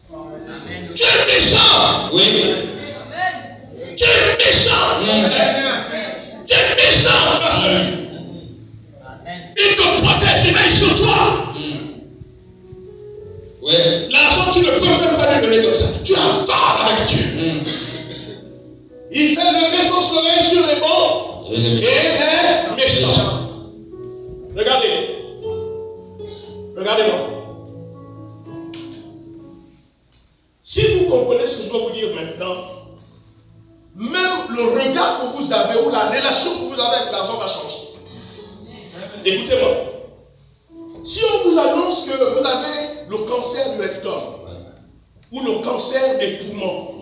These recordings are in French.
Dieu est méchant. Oui. Dieu est méchant. Dieu est méchant, ma soeur. Il te protège, il veille sur toi. Oui. L'argent, tu ne peux même pas lui donner comme ça. Tu en parles avec Dieu. Il fait lever son soleil sur les bons et les méchants. Regardez. Regardez-moi. Si vous comprenez ce que je vais vous dire maintenant, même le regard que vous avez ou la relation que vous avez avec l'argent va changer. Écoutez-moi. Si on vous annonce que vous avez le cancer du rectum, ou le cancer des poumons,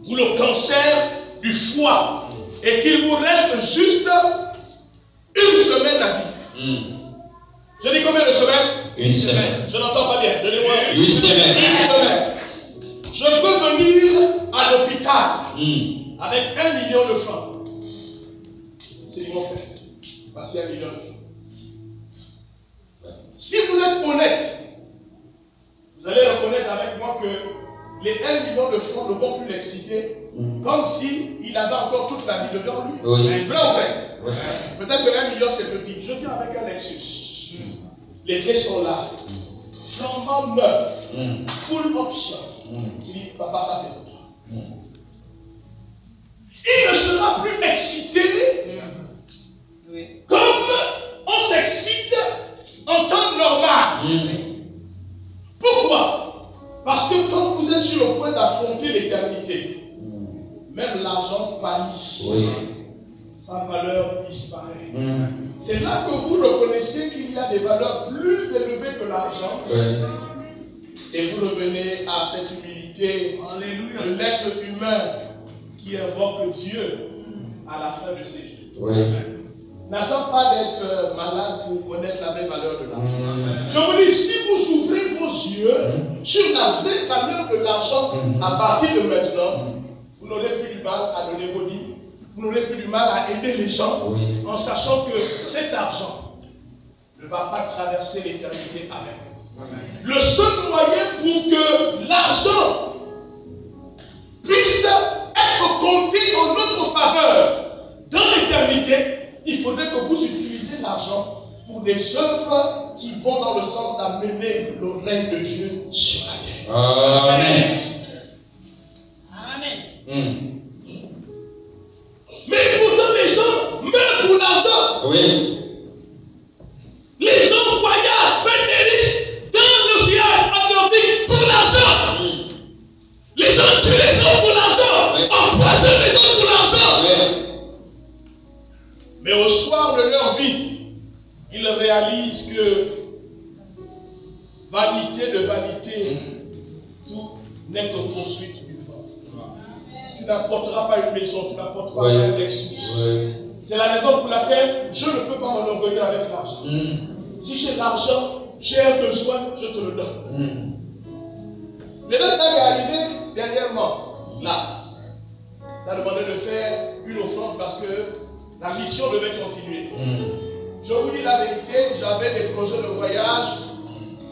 ou le cancer du foie, et qu'il vous reste juste une semaine à vivre. Je dis combien de semaines? Une semaine. Je n'entends pas bien. Donnez-moi une semaine. Une semaine. Je peux venir à l'hôpital avec 1 million de francs. C'est mon frère. Voici 1 million de francs. Si vous êtes honnête, vous allez reconnaître avec moi que les 1 million de francs ne vont plus l'exciter, comme s'il avait encore toute la vie devant lui. Oui. Vrai ou vrai? Oui. Peut-être que 1 million c'est petit. Je viens avec un Lexus. Les clés sont là. Flambant neuf. Full option. Tu dis, papa, ça c'est pour toi. Il ne sera plus excité comme on s'excite en temps normal. Pourquoi? Parce que quand vous êtes sur le point d'affronter l'éternité, même l'argent pâlit. Oui. Sa valeur disparaît. C'est là que vous reconnaissez qu'il y a des valeurs plus élevées que l'argent. Oui. Et vous revenez à cette humilité de l'être humain qui invoque Dieu à la fin de ses jours. Oui. N'attends pas d'être malade pour connaître la vraie valeur de l'argent. Je vous dis, si vous ouvrez vos yeux sur la vraie valeur de l'argent à partir de maintenant, vous n'aurez plus du mal à donner vos dîmes. Vous n'aurez plus du mal à aider les gens en sachant que cet argent ne va pas traverser l'éternité avec vous. Le seul moyen pour que l'argent puisse être compté en notre faveur dans l'éternité, il faudrait que vous utilisiez l'argent pour des œuvres qui vont dans le sens d'amener le règne de Dieu sur la terre. Amen. Amen. Mais pourtant les gens meurent pour l'argent. Oui. Les gens voyagent, prennent des risques dans l'océan Atlantique pour l'argent. Les gens tuent les gens pour l'argent. Empoisonnent les gens pour l'argent. Mais au soir de leur vie, ils réalisent que vanité de vanité, tout n'est que poursuite du vent. Tu n'apporteras pas une maison, tu n'apporteras pas un Lexus. C'est la raison pour laquelle je ne peux pas m'enorgueillir avec l'argent. Si j'ai l'argent, j'ai un besoin, je te le donne. Le temps est arrivé dernièrement, là. Il a demandé de faire une offrande parce que la mission devait continuer. Je vous dis la vérité, j'avais des projets de voyage.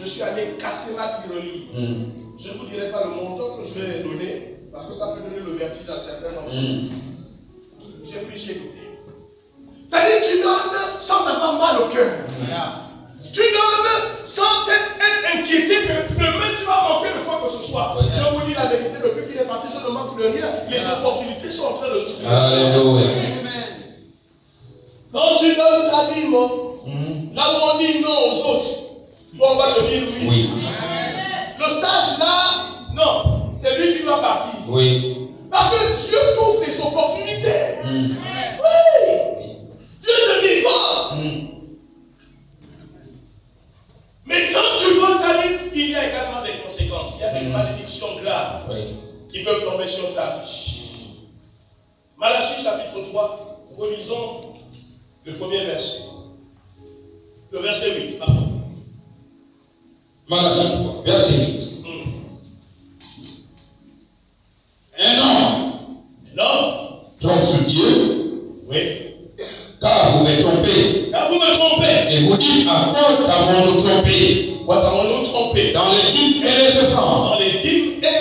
Je suis allé casser ma tyrolienne. Je ne vous dirai pas le montant que je vais donner parce que ça peut donner le vertige à certains d'entre vous. J'ai pris, j'ai écouté. C'est-à-dire, tu donnes sans avoir mal au cœur. Tu donnes sans être inquiété que demain tu vas manquer de quoi que ce soit. Je vous dis la vérité, depuis qu'il est parti, je ne manque de rien. Les opportunités sont en train de trouver. Alléluia. Quand tu donnes ta dîme, là où on dit non aux autres, on va te dire oui. Le stage là, non, c'est lui qui doit partir. Oui. Parce que Dieu trouve des opportunités. Oui. Dieu te défend. Mais quand tu veux ta dîme, il y a également des conséquences. Il y a des malédictions graves qui peuvent tomber sur ta vie. Malachie chapitre 3, relisons le premier verset. Le verset 8, pardon. Malachie 3, verset 8. Un homme trompe Dieu. Oui. Car vous me trompez. Car vous me trompez. Et vous dites, à quoi avons-nous trompé? Quoi avons-nous trompé? Dans les dîmes et les offrandes. Dans les dîmes et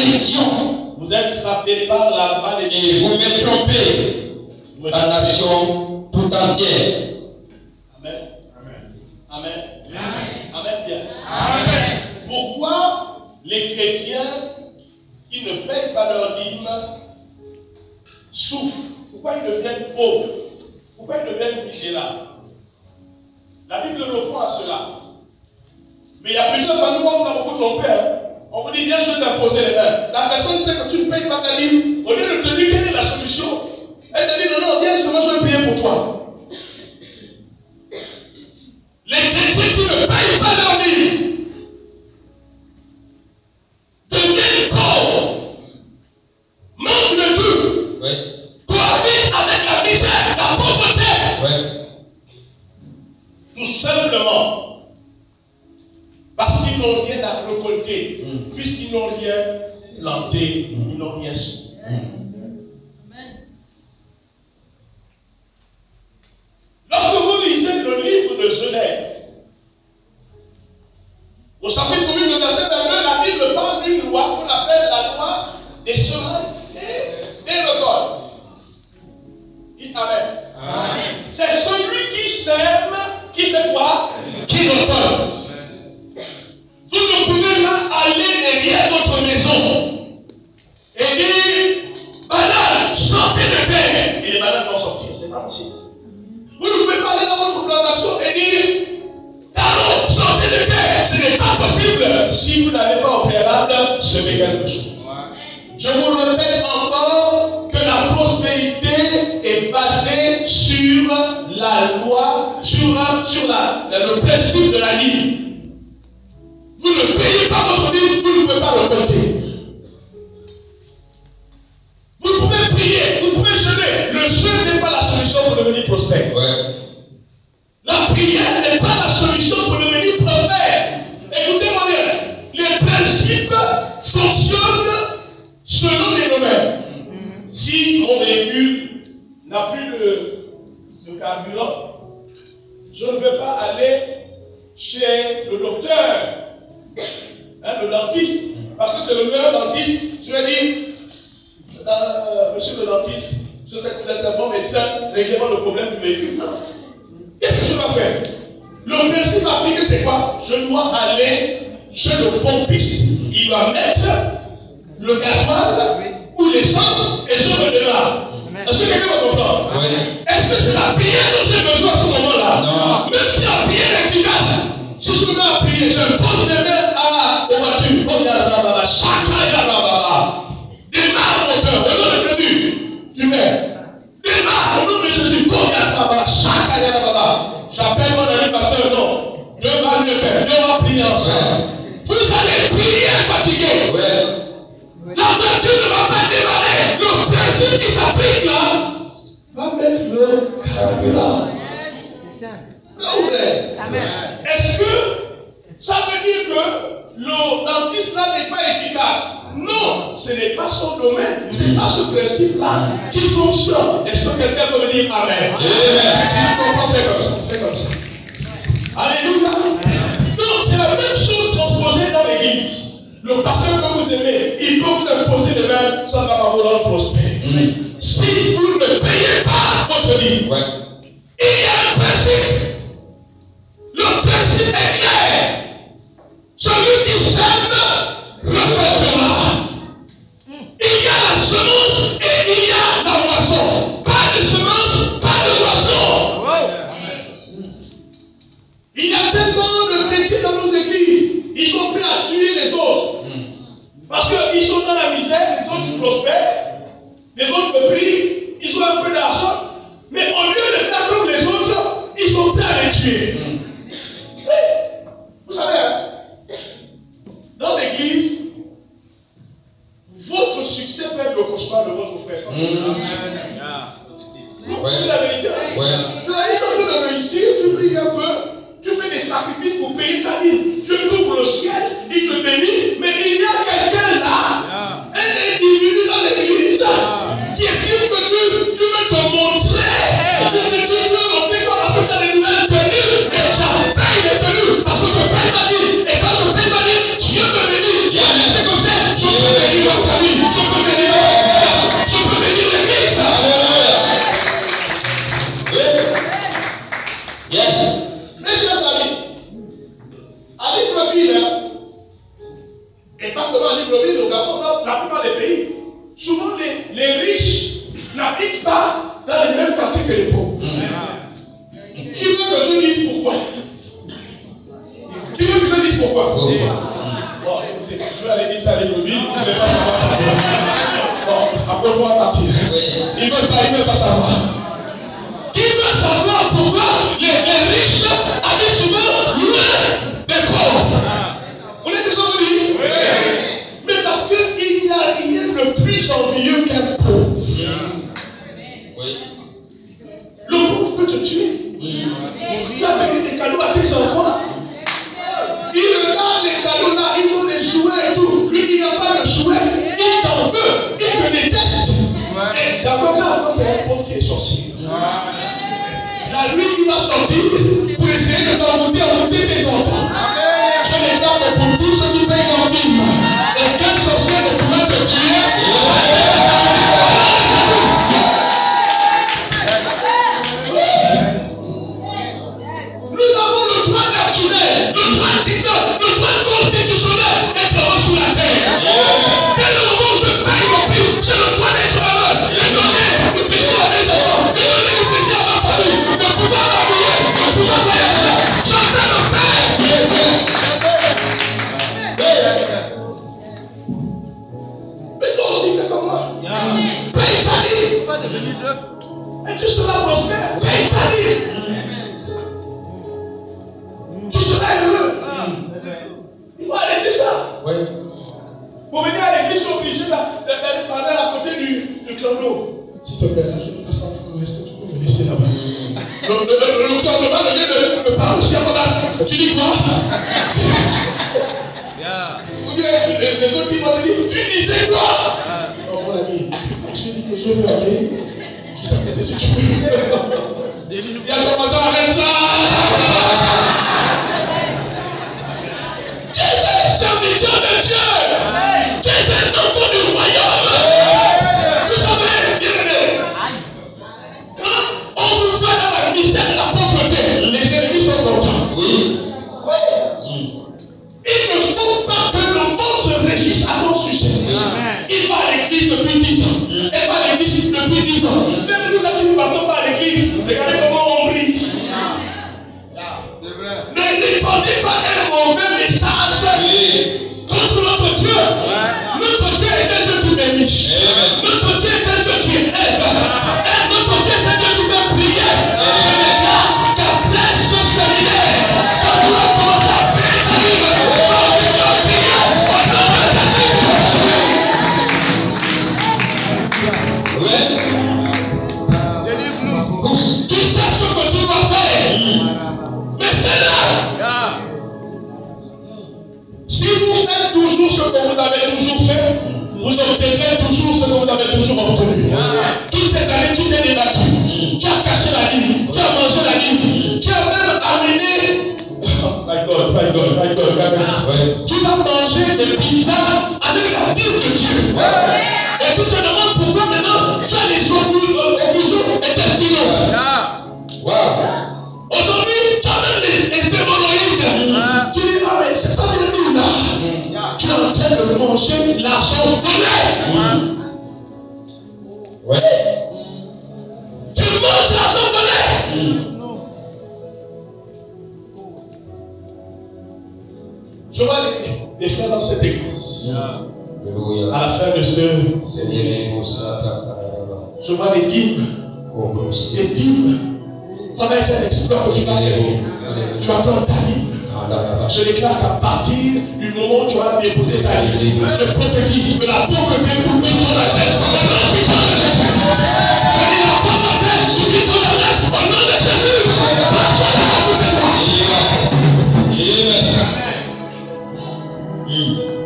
malédiction. Vous êtes frappés par la malédiction. Et vous me trompez. La nation tout entière. Amen. Amen. Amen. Bien. Amen. Pourquoi les chrétiens qui ne payent pas leur dîme souffrent? Pourquoi ils deviennent pauvres? Pourquoi ils deviennent misérables? La Bible répond à cela. Mais il y a plusieurs fois, nous, on vous a beaucoup trompé. On vous dit, viens, je vais t'imposer les mains. La personne sait que tu ne payes pas ta dîme. Au lieu de te dire quelle est la solution, elle te dit, non, viens, seulement je vais payer pour toi. Les chrétiens qui ne payent pas leur dîme deviennent pauvres, manquent de tout, cohabitent avec la misère, la pauvreté. Tout simplement parce qu'ils n'ont rien à récolter, puisqu'ils n'ont rien planté, ils n'ont rien su. Lorsque vous lisez le livre de Genèse, au chapitre 1, le verset 22, la Bible parle d'une loi qu'on appelle la loi des semences et des récoltes. Dites Amen. Amen. C'est celui qui sème, qui fait quoi? Qui récolte. Vous ne pouvez pas aller derrière votre maison et dire, banane, sortez de terre. Et les bananes vont sortir. C'est pas possible. Vous ne pouvez pas aller dans votre plantation et dire, talon, sortez de terre. Ce n'est pas possible si vous n'avez pas au préalable semé quelque chose. Je vous répète encore que la prospérité est basée sur la loi, sur le principe de la ligne. Vous ne payez pas votre dîme, vous ne pouvez pas récolter. Vous pouvez prier, vous pouvez jeûner. Le jeûne n'est pas la solution pour devenir prospère. La prière n'est pas la solution pour devenir prospère. Écoutez-moi bien, les principes fonctionnent selon les domaines. Si mon véhicule n'a plus de carburant, je ne vais pas aller chez le docteur, le dentiste, parce que c'est le meilleur dentiste. Je vais dire, monsieur le dentiste, je sais que vous êtes un bon médecin, réglez-moi le problème du véhicule. Non. Qu'est-ce que je dois faire? Le principe appliqué, c'est quoi? Je dois aller chez le pompiste. Il va mettre le gasoil ou l'essence et je me démarre. Est-ce que quelqu'un va comprendre? Est-ce que c'est la prière dont j'ai besoin à ce moment-là? Non. Même si la prière est efficace, si je me mets à prier, je pose les mains aux voitures. Démarre mon cœur, au nom de Jésus. Tu mets. Démarre au nom de Jésus. J'appelle mon ami pasteur, non. Dieu va le faire, Dieu va prier ensemble. Vous allez prier fatigué. La voiture ne va pas démarrer. Le principe qui s'applique là va mettre le carburant. Est-ce que ça veut dire que le dentiste là n'est pas efficace? Non, ce n'est pas son domaine. Ce n'est pas ce principe-là qui fonctionne. Est-ce que quelqu'un peut me dire Amen? Si tu comprends, fais comme ça. Fais comme ça. Alléluia. Non, c'est la même chose transposée dans l'église. Le pasteur que vous aimez, il peut vous imposer des mains, ça ne va pas vous rendre prospère. Si vous ne payez pas votre dîme, il y a un principe. Le principe est clair. Celui qui sème récoltera. Il y a la semence et il y a la moisson. Pas de semence, pas de moisson. Il y a tellement de chrétiens dans nos églises. Ils sont prêts à tuer les autres. Parce qu'ils sont dans la misère, les autres prospèrent, les autres prient, ils ont un peu d'argent. Mais au lieu de faire comme les autres, ils sont prêts à les tuer. Vous savez, dans pas dans les mêmes quartiers que les pauvres. Qui veut que je dise pourquoi? Qui veut que je dise pourquoi? Bon, écoutez, je vais aller dire ça à l'église, vous ne voulez pas savoir. Bon, après on va partir. Il ne veut pas savoir. Il veut savoir pourquoi les riches habitent souvent loin des pauvres. Vous l'avez déjà dit? Oui. Mais parce qu'il n'y a rien de plus envieux qu'un pauvre. Oui. Le pauvre peut te tuer. Tu as payé des cadeaux à tes enfants. Il regarde les cadeaux là, ils ont des jouets et tout. Lui, il n'a pas de jouets. Il t'en veut. Il te déteste. Et c'est encore là, c'est un pauvre qui est sorcier. La nuit, il va sortir pour essayer de t'envoûter tes enfants. Je les garde pour tous ceux qui payent leur dîme. Et quel sorcier ne pourrait te tuer? Nous avons le droit naturel, le droit divin, le droit constitutionnel d'être heureux sur la terre. Dès le moment où je paye mon prix, j'ai le droit d'être heureux. Et donner du plaisir à mes enfants, et donner du plaisir à ma famille, de pouvoir m'habiller, de pouvoir voyager, chanter le Père. Mais toi aussi, fais comme moi. Paye ta vie. Et tu seras prospère. Paye ta vie. Tu seras heureux. Il faut arrêter ça. Oui. Pour venir à l'église, je suis obligé d'aller parler à côté du clodo. S'il te plaît, là, je ne passe pas. Est-ce que tu peux me laisser là-bas? Le clodo va venir me parler aussi à moi. Tu dis quoi? Ou bien les autres qui vont te dire, tu disais quoi? Non, mon ami, j'ai dit que je veux aller. Je t'appelle si tu veux. Il y a le commentaire, arrête ça! Qui est serviteur de Dieu? Qui est enfant du royaume? Vous savez, bien-aimés, quand on vous voit dans le mystère de la pauvreté, les ennemis sont contents. Oui. Il ne faut pas que le monde se régisse à ton sujet. Il va à l'église depuis 10 ans. Elle va à l'église depuis 10 ans. Même nous, là, qui ne partons pas à l'église, regardez comment on brille. C'est vrai. Ne répondez pas un mauvais message contre notre Dieu. Notre Dieu est un Dieu qui bénit. Notre Dieu est un Dieu qui aide. Et notre Dieu est un Dieu qui fait prier. Je déclare ta blesse se libère. Quand tu vas commencer à prier, ta vie va tu sais ce que tu vas faire. Mais c'est là. Si vous faites toujours ce que vous avez toujours fait, vous obtiendrez toujours ce que vous avez toujours obtenu. Toutes ces années, tout est débattu. Tu as caché la vie, tu as mangé la vie, tu as même amené. My God. Tu vas manger des pizzas avec la vie de Dieu. Et tu te demandes pourquoi maintenant tu as les oppositions intestinaux. Wow. Aujourd'hui, tu as même des hémorroïdes. Tu dis, ah mais c'est ça l'ennemi là. Tu es en train de manger l'argent volé. Ouais. Tu manges l'argent volé. Je vois les frères dans cette église. À la fin de ce je vois les dîmes. Les dîmes. Ça va être un exploit que tu vas faire. Tu vas prendre ta dîme. Je déclare qu'à partir du moment où tu vas déposer ta dîme, je prophétise que la pauvreté oublie ton adresse au nom de Jésus. Je dis la pauvreté oublie ton adresse au nom de Jésus.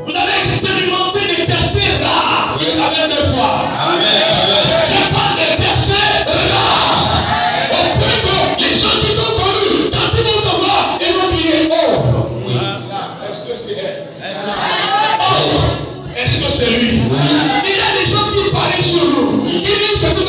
Vous allez expérimenter des percées rares. Amen deux fois. Je parle des percées rares. Au point que les gens qui t'ont connu, quand ils vont te voir, ils vont crier oh. Est-ce que c'est elle? Oh. Est-ce que c'est lui? Il y a des gens qui parlent sur nous. Ils disent que tout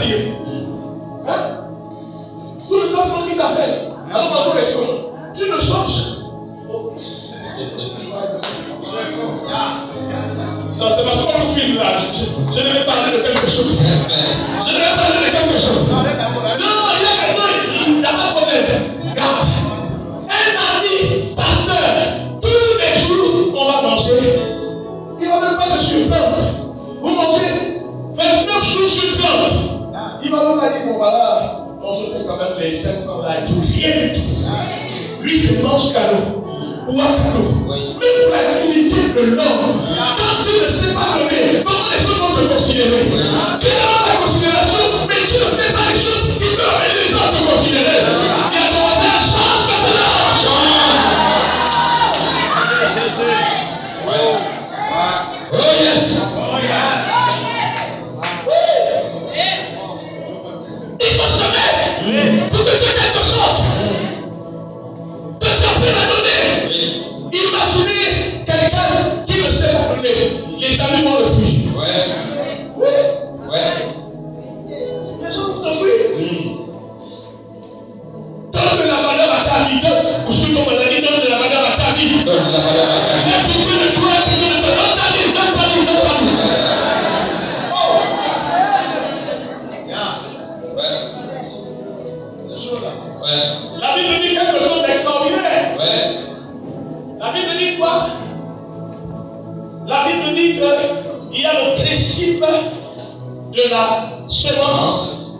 dire. Hein? Tout le temps, c'est moi qui t'appelle. Alors, bonjour, restaurant. Tu ne changes. Non, c'est parce qu'on filme là. Je devais parler de quelque chose. Je devais parler de quelque chose. Non, il y a quelqu'un, il n'y a pas de problème. Regarde. Elle m'a dit, pasteur, tous les jours, on va manger. Il ne va même pas me surprendre. Vous mangez 29 jours sur 30. Il va même pas dire, bon voilà, on se fait quand même les 500 là et tout. Rien du tout. Lui, c'est mange cadeau. Ou à cadeau. Mais pour la dignité de l'homme, quand tu ne sais pas donner, comment les autres vont te considérer? Tu demandes la considération, mais tu ne fais pas les choses qui peuvent amener les gens à te considérer. Il y a demandé la chance maintenant. Oh yes. Il faut se mettre pour te dire quelque chose. Que tu as pu la donner. Imaginez quelqu'un qui ne sait pas donner. Les amis vont le fuir. Ouais. Oui. Ouais. Les gens vont te fuir. Donne de la valeur à ta vie. Ou ceux qui ont maladie, donne de la valeur à ta vie. Donne la valeur à ta vie. Et pour de toi, et pour de toi, donne ta vie, donne ta vie, donne ta vie. Ouais. La Bible dit quelque chose d'extraordinaire. Ouais. La Bible dit quoi? La Bible dit qu'il y a le principe de la semence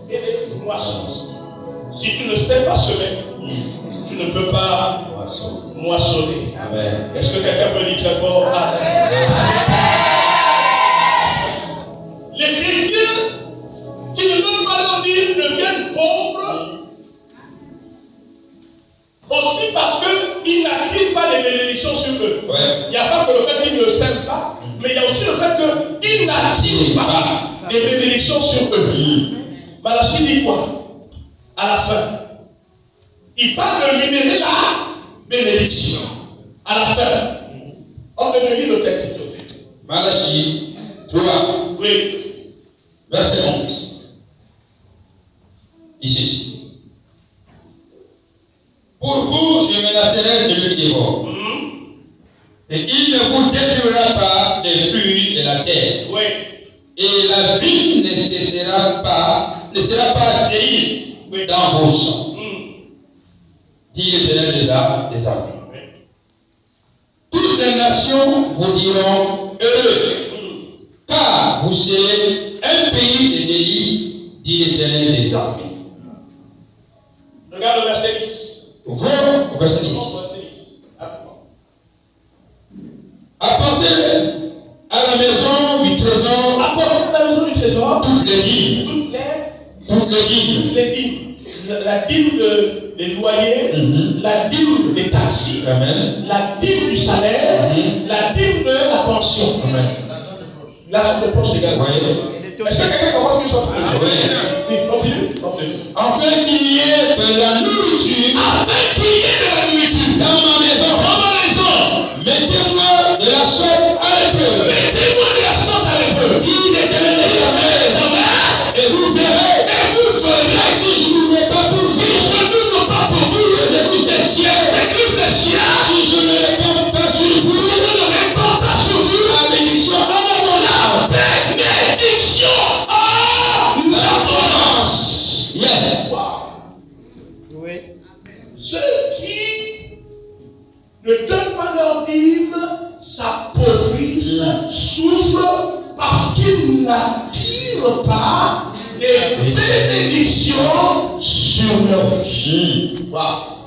et de moisson. Si tu ne sais pas semer, tu ne peux pas moissonner. Amen. Est-ce que quelqu'un peut dire très fort? Amen. Les chrétiens qui ne donnent pas leur vie deviennent pauvres aussi parce qu'ils n'attirent pas les bénédictions sur eux. Ouais. Il n'y a pas que le fait qu'ils ne s'aiment pas, mais il y a aussi le fait qu'ils n'attirent pas les bénédictions sur eux. Malachie dit quoi? À la fin, il parle de libérer la bénédiction. À la fin, on peut lire le texte. Malachie 3, Oui. verset 11. Ici. Pour vous, je menacerai celui qui dévore. Et il ne vous détruira pas des fruits de la terre. Oui. Et la vie ne sera pas stérile dans vos champs. Dit l'Éternel des armées. Toutes les nations vous diront heureux, car vous serez un pays de délices, dit l'Éternel des armées. Regarde le verset 10. Verset 10. Apportez à la maison du trésor, Apportez à la maison du trésor toutes les dîmes. Toutes les dîmes. La dîme des loyers, la dîme des taxis, Amen. la dîme du salaire, la dîme de la pension. Amen. L'argent de poche également. Oui. Est-ce que quelqu'un comprend ce que je suis en train de dire? Oui, continue. Afin qu'il y ait de la nourriture, dans ma maison, mettez-moi de la sorte à l'épreuve. Dit l'Éternel des armées, et vous verrez, si je ne vous mets pas pour vous, les écluses des cieux, si je ne réponds pas sur vous, la bénédiction en abondance. Bénédiction en abondance. Yes. Oui. Ceux qui ne donnent pas leur dîme s'appauvrissent, souffrent parce qu'ils n'attirent pas les bénédictions sur leur vie. Wow.